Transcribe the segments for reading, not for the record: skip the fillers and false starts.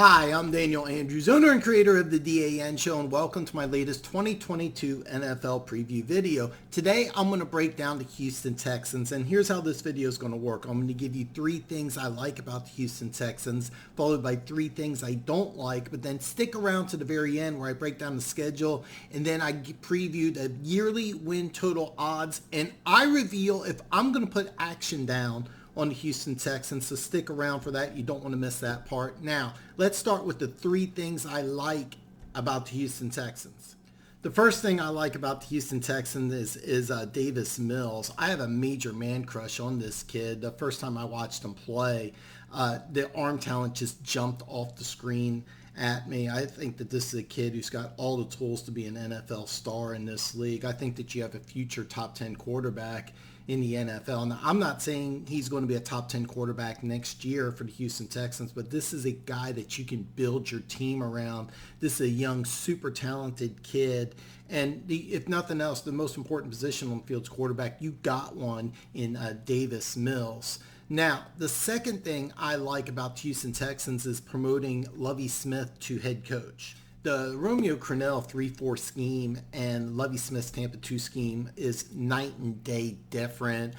Hi, I'm Daniel Andrews, owner and creator of the DAN Show, and welcome to my latest 2022 NFL preview video. Today, I'm going to break down the Houston Texans, and here's how this video is going to work. I'm going to give you 3 things I like about the Houston Texans, followed by 3 things I don't like, but then stick around to the very end where I break down the schedule, and then I preview the yearly win total odds, and I reveal if I'm going to put action down on the Houston Texans, so stick around for that. You don't want to miss that part. Now, let's start with the 3 things I like about the Houston Texans. The first thing I like about the Houston Texans is Davis Mills. I have a major man crush on this kid. The first time I watched him play, the arm talent just jumped off the screen at me. I think that this is a kid who's got all the tools to be an NFL star in this league. I think that you have a future top 10 quarterback in the NFL. Now, I'm not saying he's going to be a top 10 quarterback next year for the Houston Texans, but this is a guy that you can build your team around. This is a young, super talented kid. And if nothing else, the most important position on the field is quarterback. You got one in Davis Mills. Now, the second thing I like about the Houston Texans is promoting Lovie Smith to head coach. The Romeo Crennel 3-4 scheme and Lovie Smith's Tampa 2 scheme is night and day different.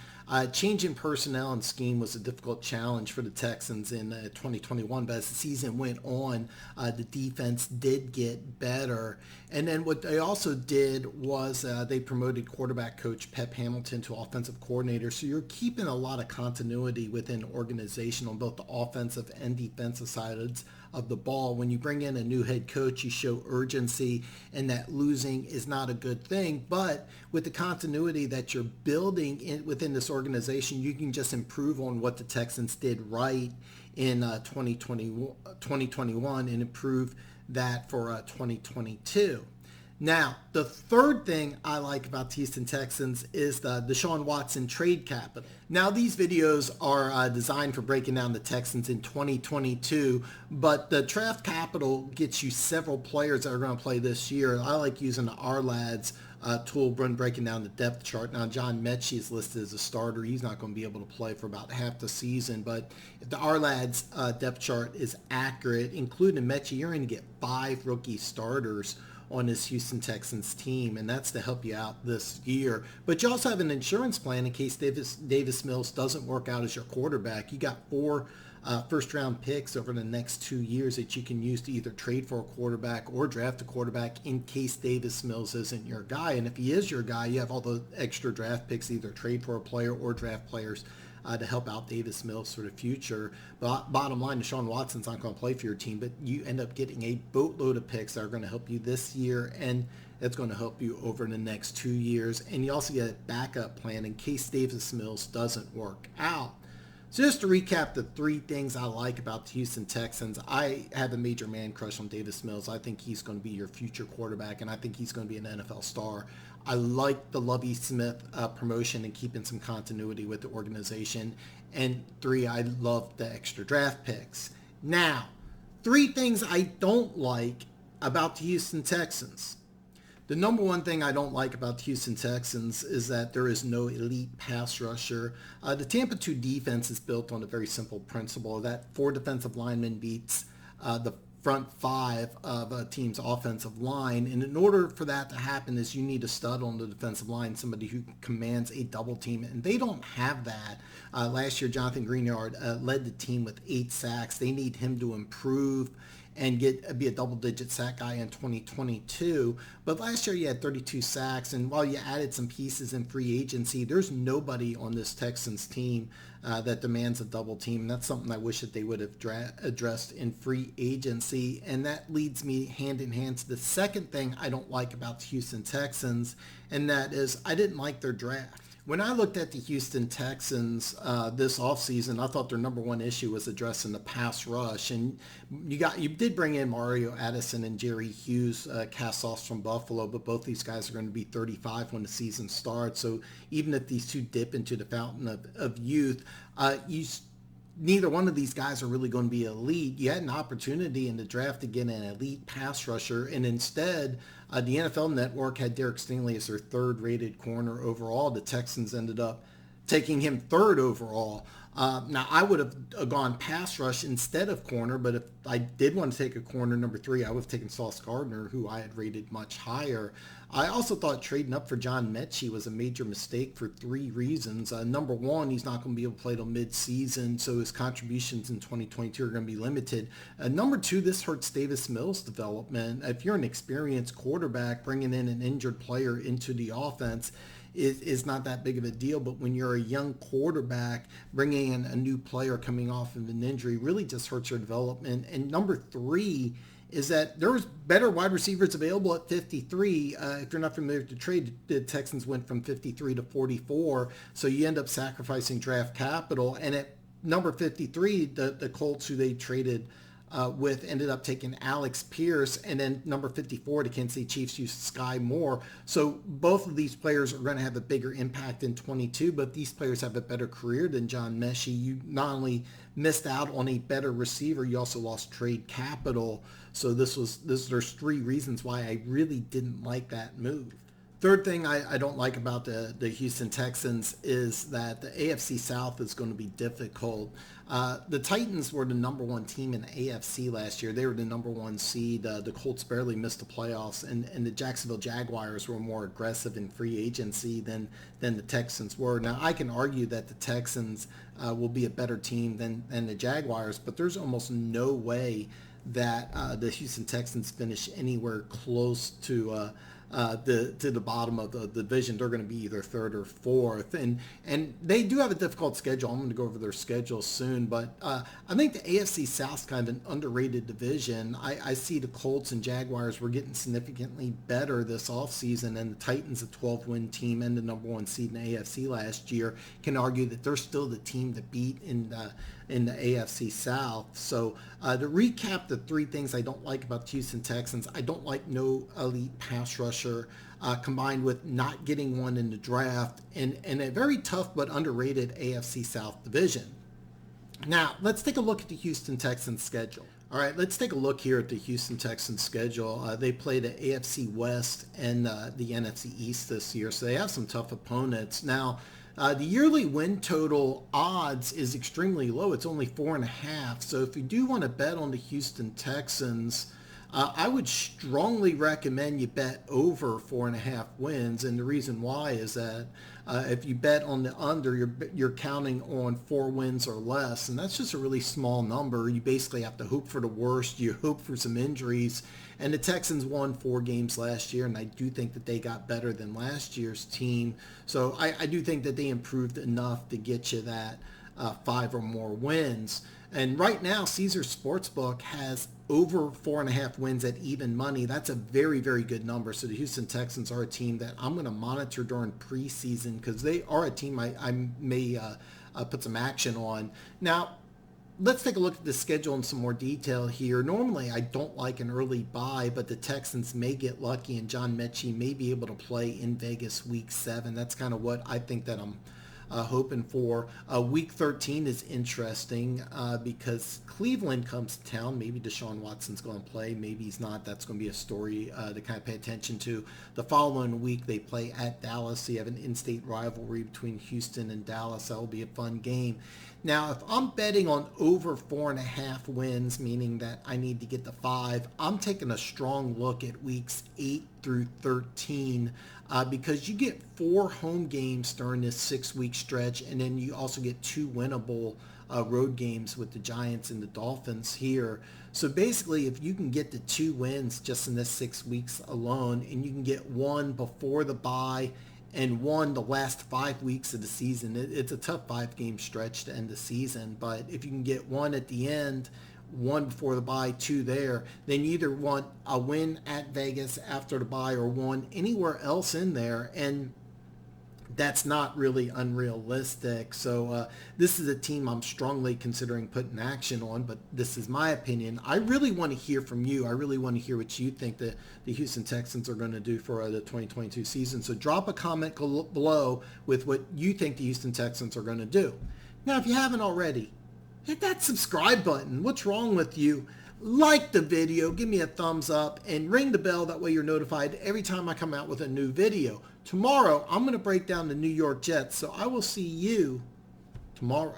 Changing personnel and scheme was a difficult challenge for the Texans in 2021, but as the season went on, the defense did get better. And then what they also did was they promoted quarterback coach Pep Hamilton to offensive coordinator. So you're keeping a lot of continuity within the organization on both the offensive and defensive sides of the ball. When you bring in a new head coach, you show urgency, and that losing is not a good thing. But with the continuity that you're building within this organization, you can just improve on what the Texans did right in 2021 and improve that for 2022. Now, the third thing I like about the Houston Texans is the Deshaun Watson trade capital. Now, these videos are designed for breaking down the Texans in 2022, but the draft capital gets you several players that are going to play this year. I like using the R-Lads tool when breaking down the depth chart. Now, John Mechie is listed as a starter. He's not going to be able to play for about half the season, but if the R-Lads depth chart is accurate, including Mechie, you're going to get 5 rookie starters on this Houston Texans team, and that's to help you out this year. But you also have an insurance plan in case Davis Mills doesn't work out as your quarterback. You got 4 first-round picks over the next 2 years that you can use to either trade for a quarterback or draft a quarterback in case Davis Mills isn't your guy. And if he is your guy, you have all the extra draft picks to either trade for a player or draft players to help out Davis Mills for the future. But bottom line, Deshaun Watson's not going to play for your team, but you end up getting a boatload of picks that are going to help you this year, and it's going to help you over the next 2 years. And you also get a backup plan in case Davis Mills doesn't work out. So just to recap the 3 things I like about the Houston Texans, I have a major man crush on Davis Mills. I think he's going to be your future quarterback, and I think he's going to be an NFL star. I like the Lovie Smith promotion and keeping some continuity with the organization. And 3, I love the extra draft picks. Now, 3 things I don't like about the Houston Texans. The number one thing I don't like about the Houston Texans is that there is no elite pass rusher. The Tampa 2 defense is built on a very simple principle that 4 defensive linemen beats the front 5 of a team's offensive line. And in order for that to happen is you need a stud on the defensive line, somebody who commands a double team. And they don't have that. Last year, Jonathan Greenyard led the team with 8 sacks. They need him to improve and be a double-digit sack guy in 2022. But last year you had 32 sacks, and while you added some pieces in free agency, there's nobody on this Texans team that demands a double team. And that's something I wish that they would have addressed in free agency. And that leads me hand in hand to the second thing I don't like about the Houston Texans, and that is I didn't like their draft. When I looked at the Houston Texans this offseason, I thought their number one issue was addressing the pass rush. And you did bring in Mario Addison and Jerry Hughes, cast-offs from Buffalo, but both these guys are going to be 35 when the season starts. So even if these two dip into the fountain of youth, neither one of these guys are really going to be elite. You had an opportunity in the draft to get an elite pass rusher, and instead the NFL Network had Derek Stingley as their 3rd rated corner overall. The Texans ended up taking him 3rd overall. Now, I would have gone pass rush instead of corner, but if I did want to take a corner, number 3, I would have taken Sauce Gardner, who I had rated much higher. I also thought trading up for John Mechie was a major mistake for 3 reasons. Number 1, he's not going to be able to play till mid-season, so his contributions in 2022 are going to be limited. Number 2, this hurts Davis Mills' development. If you're an experienced quarterback, bringing in an injured player into the offense is not that big of a deal, but when you're a young quarterback, bringing in a new player coming off of an injury really just hurts your development. And number 3 is that there was better wide receivers available at 53. If you're not familiar with the trade, the Texans went from 53 to 44, so you end up sacrificing draft capital. And at number 53, the Colts, who they traded with, ended up taking Alex Pierce, and then number 54, the Kansas City Chiefs used Sky Moore. So both of these players are going to have a bigger impact in 22, but these players have a better career than John Mechie. You not only missed out on a better receiver, you also lost trade capital. So there's 3 reasons why I really didn't like that move. Third thing I don't like about the Houston Texans is that the AFC South is going to be difficult. The Titans were the number 1 team in the AFC last year. They were the number 1 seed. The Colts barely missed the playoffs, and the Jacksonville Jaguars were more aggressive in free agency than the Texans were. Now, I can argue that the Texans will be a better team than the Jaguars, but there's almost no way that the Houston Texans finish anywhere close to the bottom of the division. They're going to be either 3rd or 4th, and they do have a difficult schedule. I'm going to go over their schedule soon, but I think the AFC South's kind of an underrated division. I see the Colts and Jaguars were getting significantly better this offseason, and the Titans, a 12-win team and the number 1 seed in the AFC last year, can argue that they're still the team to beat in the AFC South. So to recap the 3 things I don't like about the Houston Texans, I don't like no elite pass rusher, combined with not getting one in the draft, and a very tough but underrated AFC South division. Now, let's take a look at the Houston Texans schedule. All right, let's take a look here at the Houston Texans schedule. They play the AFC West and the NFC East this year, so they have some tough opponents. Now, the yearly win total odds is extremely low. It's only 4.5. So if you do want to bet on the Houston Texans, I would strongly recommend you bet over 4.5 wins. And the reason why is that if you bet on the under, you're counting on 4 wins or less. And that's just a really small number. You basically have to hope for the worst. You hope for some injuries. And the Texans won 4 games last year, and I do think that they got better than last year's team. So I do think that they improved enough to get you that 5 or more wins. And right now, Caesar Sportsbook has over 4.5 wins at even money. That's a very, very good number. So the Houston Texans are a team that I'm going to monitor during preseason, because they are a team I may put some action on. Now, let's take a look at the schedule in some more detail here. Normally, I don't like an early bye, but the Texans may get lucky, and John Mechie may be able to play in Vegas Week 7. That's kind of what I think that I'm hoping for. Week 13 is interesting because Cleveland comes to town. Maybe Deshaun Watson's going to play. Maybe he's not. That's going to be a story to kind of pay attention to. The following week, they play at Dallas. So you have an in-state rivalry between Houston and Dallas. That will be a fun game. Now, if I'm betting on over 4.5 wins, meaning that I need to get the 5, I'm taking a strong look at weeks 8 through 13 because you get 4 home games during this 6-week stretch, and then you also get 2 winnable road games with the Giants and the Dolphins here. So basically, if you can get the 2 wins just in this 6 weeks alone, and you can get 1 before the bye and 1 the last 5 weeks of the season, it's a tough 5-game stretch to end the season. But if you can get 1 at the end, 1 before the bye, 2 there, then you either want a win at Vegas after the bye or 1 anywhere else in there, and that's not really unrealistic. So this is a team I'm strongly considering putting action on, but this is my opinion. I really want to hear from you. I really want to hear what you think that the Houston Texans are going to do for the 2022 season. So drop a comment below with what you think the Houston Texans are going to do. Now, if you haven't already, hit that subscribe button. What's wrong with you? Like the video, give me a thumbs up, and ring the bell. That way you're notified every time I come out with a new video. Tomorrow, I'm going to break down the New York Jets, so I will see you tomorrow.